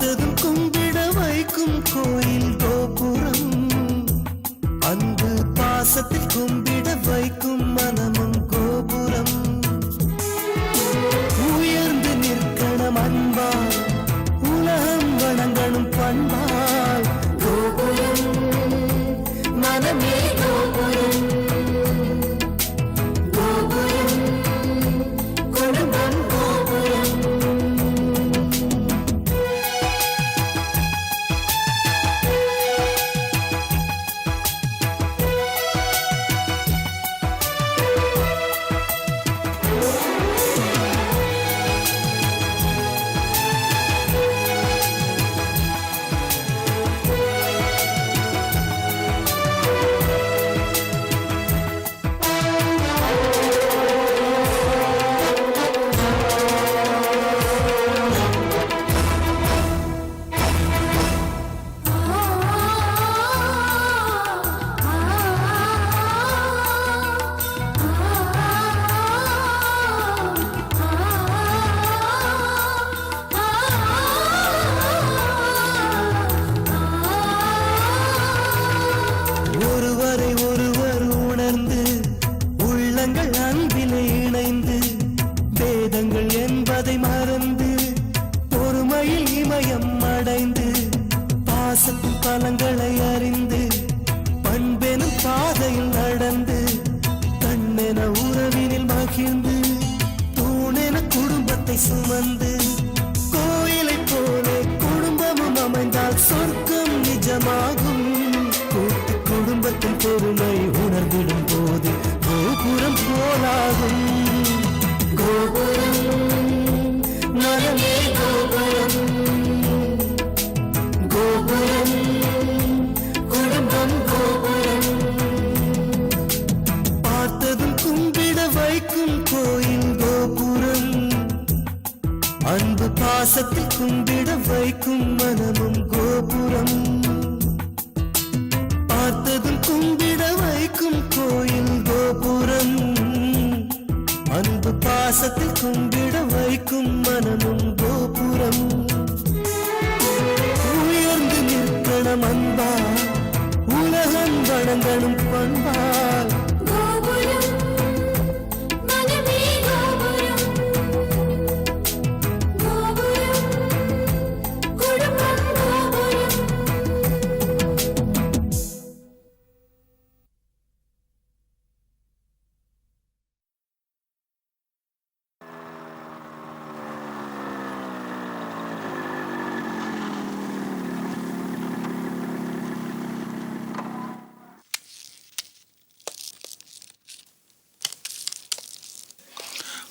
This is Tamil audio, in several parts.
பார்த்ததும் கும்பிட வைக்கும் கோயில் கோபுரம், அன்பு பாசத்தில் கும்பிட வைக்கும் மனமும் கோபுரம். உயர்ந்து நிற்கணும் அன்பால், உலகம் வணங்கணும் பண்பால். கோபுரம் மனமே கோபுரம், கோபுரம் குடும்பம் கோபுரம். ஒருவரை ஒருவர் உணர்ந்து உள்ளங்கள் அன்பிலே இணைந்து, வேதங்கள் என்பதை மறந்து பொறுமையில் இமயம் அடைந்து, பாசத்தின் பலங்களை அறிந்து பண்பெனும் பாதையில் நடந்து, கண்ணென உறவினில் மகிழ்ந்து தூணென குடும்பத்தை சுமந்து, கோயிலை போலே குடும்பமும் அமைந்தால் சொர்க்கம் நிஜமாகும். கூட்டு குடும்பத்தின் பொறுமை உணர்ந்திடும் போது கோபுரம் போலாகும். கோபுரம் மனமே கோபுரம், கோபுரம் குடும்பம் கோபுரம். பார்த்ததும் கும்பிட வைக்கும் கோயில் கோபுரம், அன்பு பாசத்தில் கும்பிட வைக்கும் மனமும் கோபுரம். பார்த்ததும் கும்பிட வைக்கும் கோயில் கோபுரம், அன்பு பாசத்தில் கும்பிட வைக்கும் மனமும் கோபுரம். உயர்ந்து நிற்கணும் அன்பால், உலகம் வணங்கணும் பண்பால்.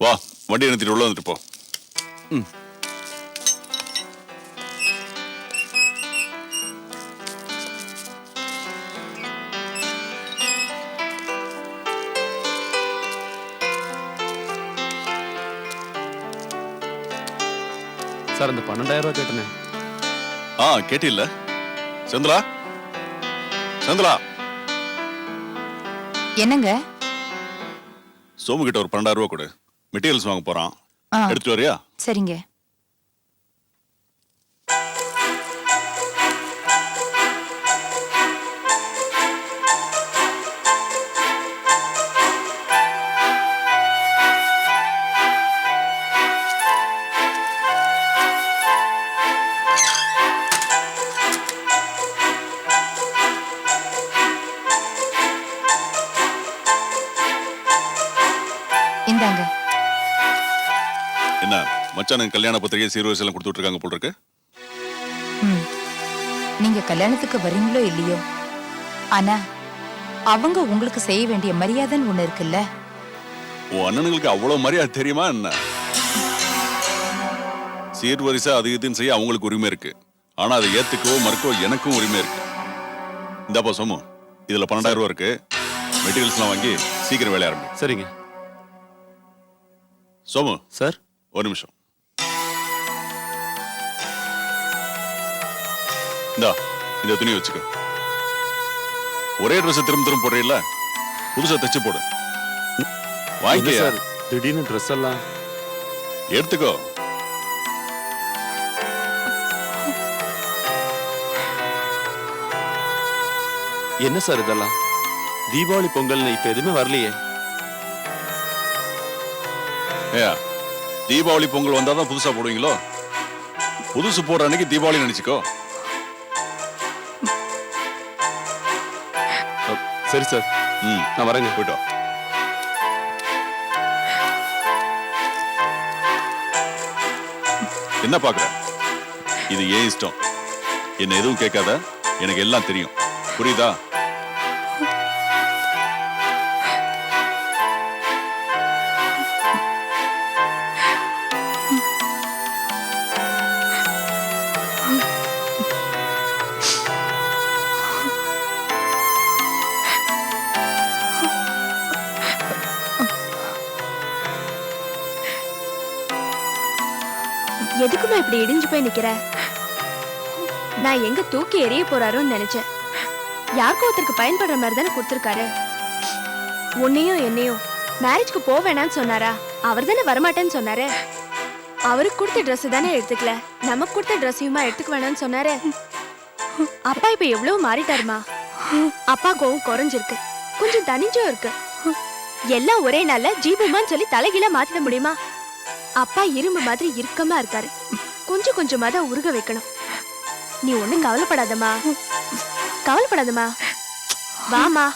வா, வண்டி நிறுத்திட்டு உள்ள வந்துட்டு போ. சார், அந்த 12,000 ரூபாய் கேட்டனே. கேட்டில்ல செந்திலா? செந்திலா, என்னங்க? சோமு கிட்ட ஒரு 12,000 ரூபாய் கொடு. மெட்டீரியல்ஸ் வாங்க போறான், எடுத்துட்டு வரியா? சரிங்க. இந்தாங்க. என்ன மச்சானுக்கு கல்யாண பத்திரிகை சீர்வரிசை எல்லாம் கொடுத்துட்டு இருக்காங்க போல இருக்கு. நீங்க கல்யாணத்துக்கு வரீங்களோ இல்லையோ, ஆனா அவங்க உங்களுக்கு செய்ய வேண்டிய மரியாதைன்னு ஒண்ணு இருக்குல்ல. உன் அண்ணனுங்களுக்கு அவ்வளவு மரியாதை தெரியுமா என்ன? சீர்வரிசை அது இதுன்னு செய்ய அவங்களுக்கு உரிமை இருக்கு, ஆனா அதை ஏத்துக்கவோ மறுக்கவோ எனக்கும் உரிமை இருக்கு. இந்தாப்பா சோமு, இதுல 12,000 ரூபாய் இருக்கு. மெட்டீரியல்ஸ் எல்லாம் வாங்கி சீக்கிரம் வேலைய ஆரம்பி. சரிங்க. சோமு சார், ஒரு நிமிஷம். இந்த துணி வச்சுக்க. ஒரே ட்ரெஸ் திரும்ப திரும்ப போடுறீல்ல, புதுசா தைச்சு போடு. வாங்கி சார், திடீர்னு ட்ரெஸ் எல்லாம் எடுத்துக்கோ. என்ன சார் இதெல்லாம்? தீபாவளி பொங்கல்னு இப்ப எதுவுமே வரலையே. ஏயா, தீபாவளி பொங்கல் வந்தாதான் புதுசா போடுவீங்களோ? புதுசு போடுற அன்னைக்கு தீபாவளி நினைச்சுக்கோ. சரி சார், நான் வரேங்க. போயிட்டோம். என்ன பாக்குற? இது ஏன் இஷ்டம். என்ன எதுவும் கேட்காத. எனக்கு எல்லாம் தெரியும். புரியுதா? எதுக்குமா இப்படி இடிஞ்சு போய் நிக்கிற? நான் எங்க தூக்கி எறிய போறாரோன்னு நினைச்சேன். யாருக்கும் ஒருத்தருக்கு பயன்படுற மாதிரி தானே கொடுத்துருக்காரு. உன்னையும் என்னையும் மேரேஜ்க்கு போக வேணான்னு சொன்னாரா? அவர் தானே வரமாட்டேன்னு சொன்னாரு. அவருக்கு கொடுத்த ட்ரெஸ் தானே எடுத்துக்கல, நமக்கு கொடுத்த ட்ரெஸ்ஸையுமா எடுத்துக்க வேணாம்னு சொன்னாரு. அப்பா இப்ப எவ்வளவு மாறிட்டாருமா. அப்பா கோவம் குறைஞ்சிருக்கு, கொஞ்சம் தனிஞ்சும் இருக்கு. எல்லாம் ஒரே நாள்ல ஜீபுமான்னு சொல்லி தலைகீழ மாத்திட முடியுமா? அப்பா இரும்பு மாதிரி இறுக்கமா இருக்காரு. கொஞ்சம் கொஞ்சமா தான் உருக வைக்கணும். நீ ஒண்ணும் கவலைப்படாதம்மா, கவலைப்படாதம்மா. வாமா.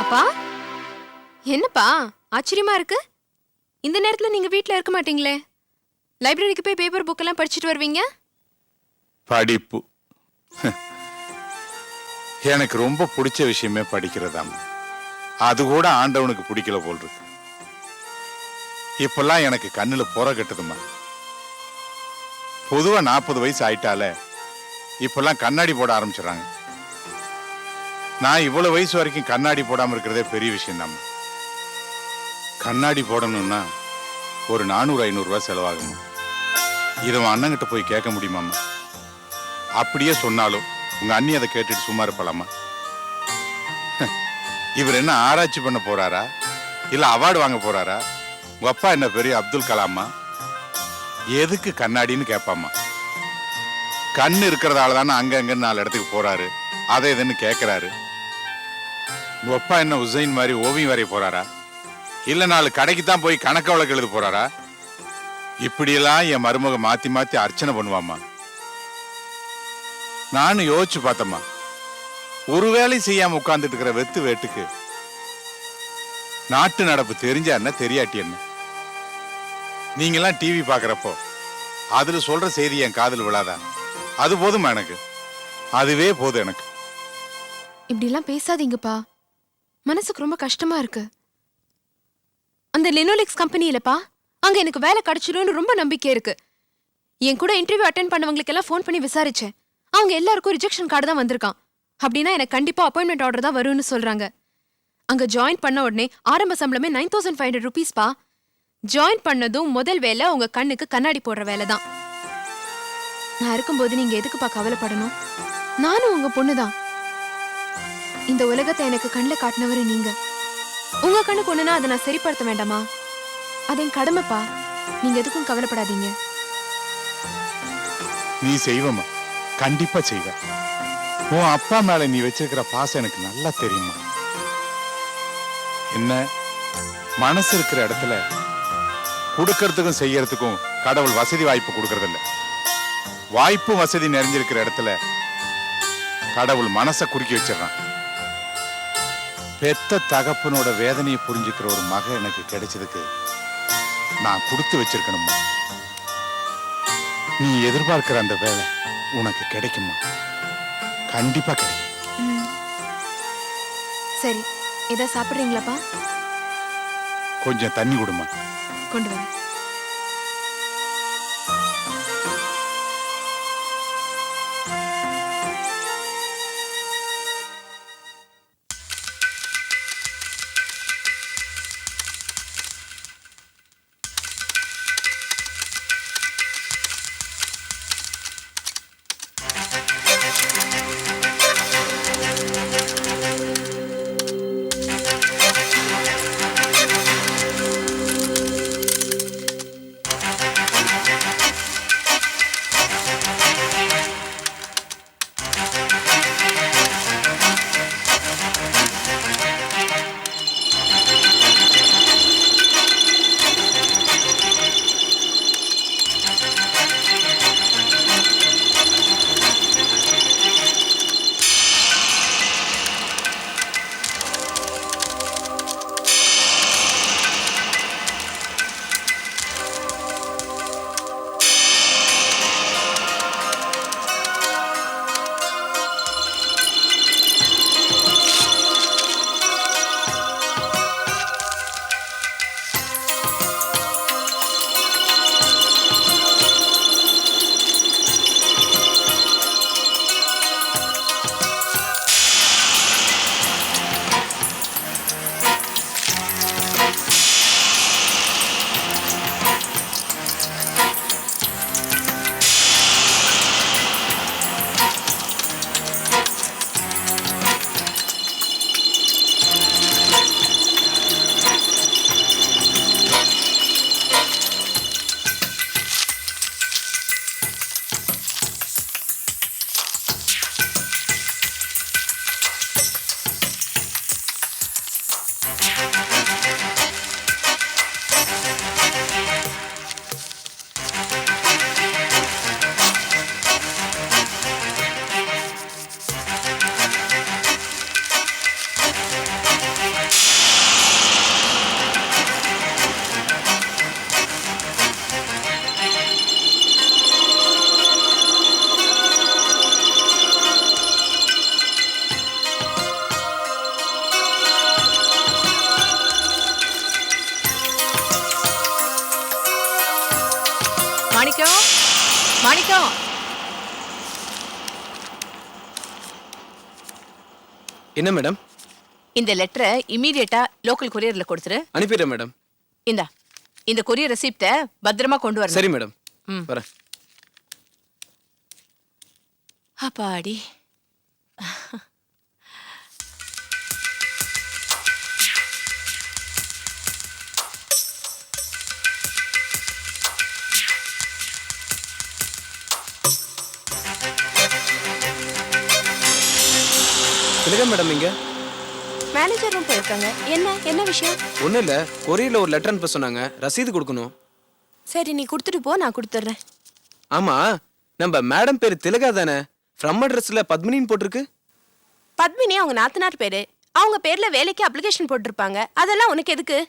அப்பா, என்னப்பா ஆச்சரியமா இருக்கு? இந்த நேரத்துல நீங்க வீட்ல இருக்க மாட்டீங்களே? லைப்ரரிக்கு போய் பேப்பர் புக் எல்லாம் படிச்சுட்டு வருவீங்க. படிப்பு எனக்கு ரொம்ப பிடிச்ச விஷயமே படிக்கிறதாம். அது கூட ஆண்டவனுக்கு பிடிக்கல போல் இருக்கு. இப்பெல்லாம் எனக்கு கண்ணுல புற கட்டுதுமா. பொதுவா 40 வயசு ஆயிட்டாலே இப்பெல்லாம் கண்ணாடி போட ஆரம்பிச்சிடறாங்க. நான் இவ்வளவு வயசு வரைக்கும் கண்ணாடி போடாம இருக்கிறதே பெரிய விஷயம் தான். கண்ணாடி போடணும்னா ஒரு 400-500 ரூபாய் செலவாகுமா. இதை அண்ணங்கிட்ட போய் கேட்க முடியுமாம்மா? அப்படியே சொன்னாலும் உங்க அண்ணி அதை கேட்டுட்டு சும்மா இருப்பலாமா? இவர் என்ன ஆராய்ச்சி பண்ண போறாரா, இல்ல அவார்டு வாங்க போறாரா? உங்க அப்பா என்ன பெரிய அப்துல் கலாமா? எதுக்கு கண்ணாடின்னு கேட்பாமா. கண்ணு இருக்கிறதால தானே அங்கன்னு 4 இடத்துக்கு போறாரு, அதை எதுன்னு கேட்கிறாரு. உங்க அப்பா என்ன உசைன் மாதிரி ஓவியம் வரைய போறாரா, இல்ல 4 கடைக்கு தான் போய் கணக்க வழக்கு எழுத போறாரா? இப்படியெல்லாம் என் மருமக மாத்தி மாத்தி அர்ச்சனை பண்ணுவாமா. நானும் யோசிச்சு பார்த்தம்மா, ஒரு வேலை செய்யாம உட்கார்ந்துட்டு இருக்கிற வெத்து வேட்டுக்கு நாட்டு நடப்பு தெரிஞ்சா என்ன தெரியாட்டி என்ன? நீங்கெல்லாம் டிவி பாக்குறப்போ அதுல சொல்ற செய்தி என் காதல் விழாதான். அது போதுமா எனக்கு, அதுவே போதும் எனக்கு. இப்படி எல்லாம் பேசாதீங்கப்பா, மனசுக்கு ரொம்ப கஷ்டமா இருக்கு. அந்த லினோலிக்ஸ் கம்பெனியிலப்பா, அங்க எனக்கு வேலை கிடைச்சிடும்னு ரொம்ப நம்பிக்கை இருக்கு. என் கூட இன்டர்வியூ அட்டென்ட் பண்ணவங்களுக்கு எல்லாம் ஃபோன் பண்ணி விசாரிச்சேன். அவங்க எல்லாருக்கும் ரிஜெக்ஷன் கார்டு தான் வந்திருக்கான். அப்படின்னா எனக்கு கண்டிப்பா அப்பாயின்மெண்ட் ஆர்டர் தான் வரும்னு சொல்றாங்க. அங்க ஜாயின் பண்ண உடனே ஆரம்ப சம்பளமே 9500 rupees-பா. ஜாயின் பண்ணதும் முதல் வேலை உங்க கண்ணுக்கு கண்ணாடி போடுற வேலை தான். நான் இருக்கும்போது நீங்க எதுக்குப்பா கவலைப்படணும்? நானும் உங்க பொண்ணுதான். இந்த உலகத்தை எனக்கு கண்ணில் காட்டினவரு நீங்க. உங்க கண்ணுக்கு ஒண்ணுனா அதை நான் சரிப்படுத்த வேண்டாமா? அது என் கடமைப்பா. நீங்க எதுக்கும் கவலைப்படாதீங்க. நீ செய்வமா, கண்டிப்பா செய்வ. உன் அப்பா மேல நீ வச்சிருக்கிற பாசம் எனக்கு நல்லா தெரியுமா. என்ன மனசு இருக்கிற இடத்துல கொடுக்கறதுக்கும் செய்யறதுக்கும் கடவுள் வசதி வாய்ப்பு கொடுக்கறதில்ல. வாய்ப்பு வசதி நிறைஞ்சிருக்கிற இடத்துல கடவுள் மனசை குறுக்கி வச்சிடறான். பெத்த தகப்பனோட வேதனையை புரிஞ்சுக்கிற ஒரு மக எனக்கு கிடைச்சதுக்கு நான் கொடுத்து வச்சிருக்கணுமா. நீ எதிர்பார்க்கிற அந்த வேலை உனக்கு கிடைக்குமா? கண்டிப்பா கிடைக்கும். சரி, இதை சாப்பிடுறீங்களாப்பா? கொஞ்சம் தண்ணி கொடுமா. கொண்டு வரேன். மாணிக்கம் மாணிக்கம் என்ன மேடம்? இந்த லெட்டரை இமீடியட்டா லோக்கல் கொரியர்ல கொடுத்துரு. அனுப்பிடுறேன் மேடம். இந்த கொரியர் ரெசிப்ட பத்திரமா கொண்டு வரணும். சரி மேடம். வரேன். அப்பாடி. திலகா மேடம் இங்க மேனேஜர் ரூம் போயிருக்காங்க. என்ன விஷயம்? ஒன்றும் இல்லை, கொரியரில் ஒரு லெட்டர் அனுப்ப சொன்னாங்க, ரசீது கொடுக்கணும். சரி, நீ கொடுத்துட்டு போ, நான் கொடுத்துட்றேன். ஆமா, நம்ம மேடம் பேர் திலகா தானே? ஃப்ரம் அட்ரஸ்ல பத்மினின்னு போட்டிருக்கு. பத்மினி அவங்க நாத்தனார் பேரு. அவங்க பேர்ல வேலைக்கு அப்ளிகேஷன் போட்டிருப்பாங்க. அதெல்லாம் உனக்கு எதுக்கு?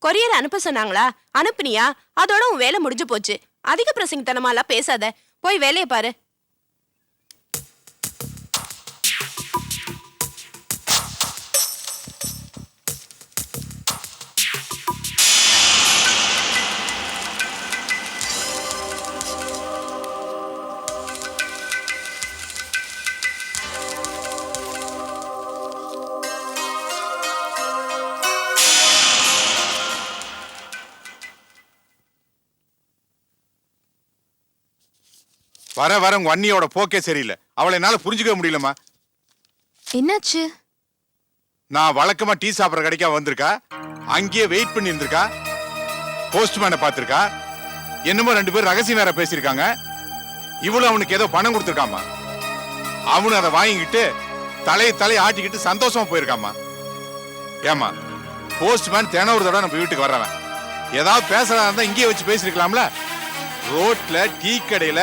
கொரியர் அனுப்ப சொன்னாங்களா? அனுப்புனியா? அதோட உன் வேலை முடிஞ்சு போச்சு. அதிக பிரசங்கத்தனமாலாம் பேசாத, போய் வேலையை பாரு. வர உங்க அண்ணியோட போக்கே சரியில்லை. அவளை என்னால புரிஞ்சுக்கவே முடியலம்மா. என்னாச்சு? நான் வழக்கமா டீ சாப்பிட்ற கடைக்கா வந்திருக்கா, அங்கேயே வெயிட் பண்ணி இருந்திருக்கா, போஸ்ட்மேனை பார்த்திருக்கா, என்னமோ 2 பேர் ரகசியம் வேற பேசியிருக்காங்க. இவ்வளவு அவனுக்கு ஏதோ பணம் கொடுத்துருக்காமா. அவனு அதை வாங்கிக்கிட்டு தலையை ஆட்டிக்கிட்டு சந்தோஷமா போயிருக்காமா. ஏமா, போஸ்ட்மேன் தினம் ஒரு தடவை நம்ம வீட்டுக்கு வர்றவன், ஏதாவது பேசுறதா இருந்தா இங்கேயே வச்சு பேசிருக்கலாம்ல. ரோட்ல டீ கடையில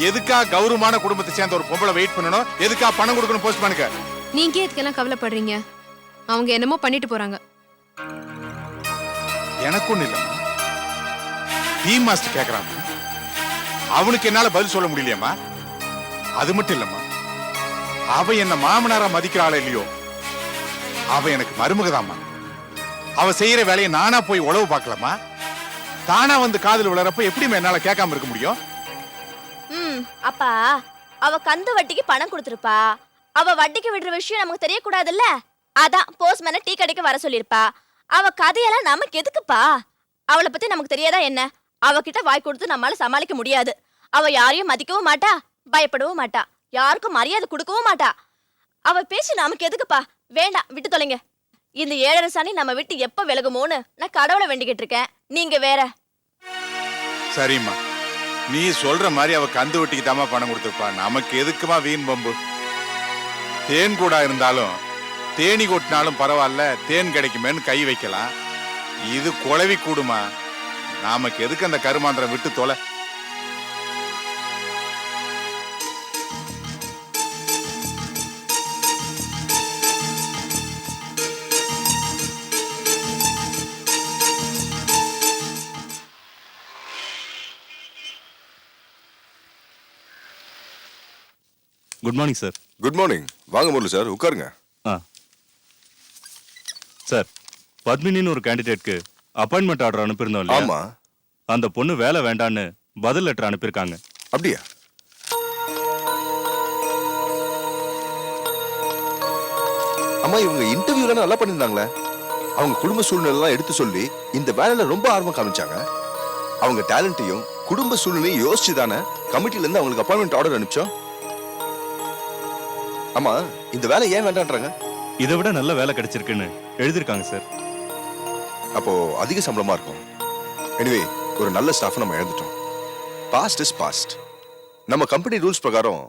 எதுக்கா கௌரவமான குடும்பத்தை சேர்ந்த ஒரு பொம்பளை வெயிட் பண்ணணும்? எதுக்கா பணம் கொடுக்கணும் போஸ்ட்மேனுக்கு? நீங்க எதுக்கெல்லாம் கவலைப்படுறீங்க? அவங்க என்னமோ பண்ணிட்டு போறாங்க. எனக்கு ஒண்ணு இல்லம்மா, டீ மாஸ்டர் கேக்குறான், அவனுக்கு என்னால பதில் சொல்ல முடியலையம்மா. அது மட்டும் இல்லம்மா, அவ என்ன மாமனாரா மதிக்கிறாளோ இல்லையோ, அவ எனக்கு மருமகதாம்மா. அவ செய்யற வேலையை நானா போய் உழவு பார்க்கலாமா? தானா வந்து காதல் விளறப்ப எப்படி என்னால கேட்காம இருக்க முடியும்? அப்பா, அவ கந்து வட்டிக்கு பணம் கொடுத்துருப்பா. அவ வட்டிக்கு விடுற விஷயம் நமக்கு தெரியக்கூடாதுல்ல. அதான் போஸ்ட்மேனை டீ கடைக்கு வர சொல்லிருப்பா. அவ கதையெல்லாம் நமக்கு எதுக்குப்பா? அவளை பத்தி நமக்கு தெரியாதா என்ன? அவகிட்ட வாய் கொடுத்து நம்மளால சமாளிக்க முடியாது. அவ யாரையும் மதிக்கவும் மாட்டா, பயப்படவும் மாட்டா, யாருக்கும் மரியாதை கொடுக்கவும் மாட்டா. அவ பேசி நமக்கு எதுக்குப்பா? வேண்டாம், விட்டு தொலைங்க. இந்த 7.5 சனி நம்ம விட்டு எப்ப விலகுமோன்னு நான் கடவுளை வேண்டிக்கிட்டு இருக்கேன். நீங்க வேற. சரிம்மா, நீ சொல்ற மாதிரி அவ கந்து வட்டிக்கு தாமா பணம் கொடுத்துருப்பா. நமக்கு எதுக்குமா வீண் பம்பு? தேன் கூடா இருந்தாலும் தேனி கொட்டினாலும் பரவாயில்ல, தேன் கிடைக்குமேன்னு கை வைக்கலாம். இது குளவி கூடுமா? நமக்கு எதுக்கு அந்த கருமாந்திரம்? விட்டு தொலை. Good morning sir. Good morning. வாங்க முரளி சார், உட்காருங்க. சார், பத்மினின்னு ஒரு கேண்டிடேட்க்கு அப்பாயின்மெண்ட் ஆர்டர் அனுப்பியிருந்தோம் இல்லையா? ஆமா. அந்த பொண்ணு வேலை வேண்டான்னு பதில் லெட்டர் அனுப்பியிருக்காங்க. அப்படியா? அம்மா, இவங்க இன்டர்வியூல நல்லா பண்ணிருந்தாங்களே. அவங்க குடும்ப சூழ்நிலை எடுத்து சொல்லி இந்த வேலையில ரொம்ப ஆர்வம் காமிச்சாங்க. அவங்க டேலண்ட்டையும் குடும்ப சூழ்நிலையும் யோசிச்சு தானே கமிட்டில இருந்து அவங்களுக்கு அப்பாயின்மெண்ட் ஆர்டர் அனுப்பிச்சோம். ஆமா, இந்த வேலை ஏன் வேண்டான்றாங்க? இதை விட நல்ல வேலை கிடைச்சிருக்குன்னு எழுதிருக்காங்க சார். அப்போ அதிக சம்பளமா இருக்கும். எனிவே, ஒரு நல்ல ஸ்டாஃப் நம்ம இழந்துட்டோம். Past is past. நம்ம கம்பெனி ரூல்ஸ் பிரகாரம்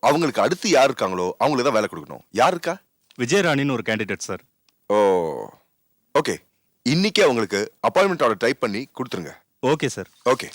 அவங்களுக்கு அடுத்து யார் இருக்காங்களோ அவங்களுக்கு தான் வேலை கொடுக்கணும். யார் இருக்கா? விஜயராணின்னு ஒரு கேண்டிடேட் சார். ஓ, ஓகே. இன்னைக்கே அவங்களுக்கு அப்பாயின்மெண்ட் ஆர்டர் டைப் பண்ணி கொடுத்துருங்க. Okay sir. ஓகே.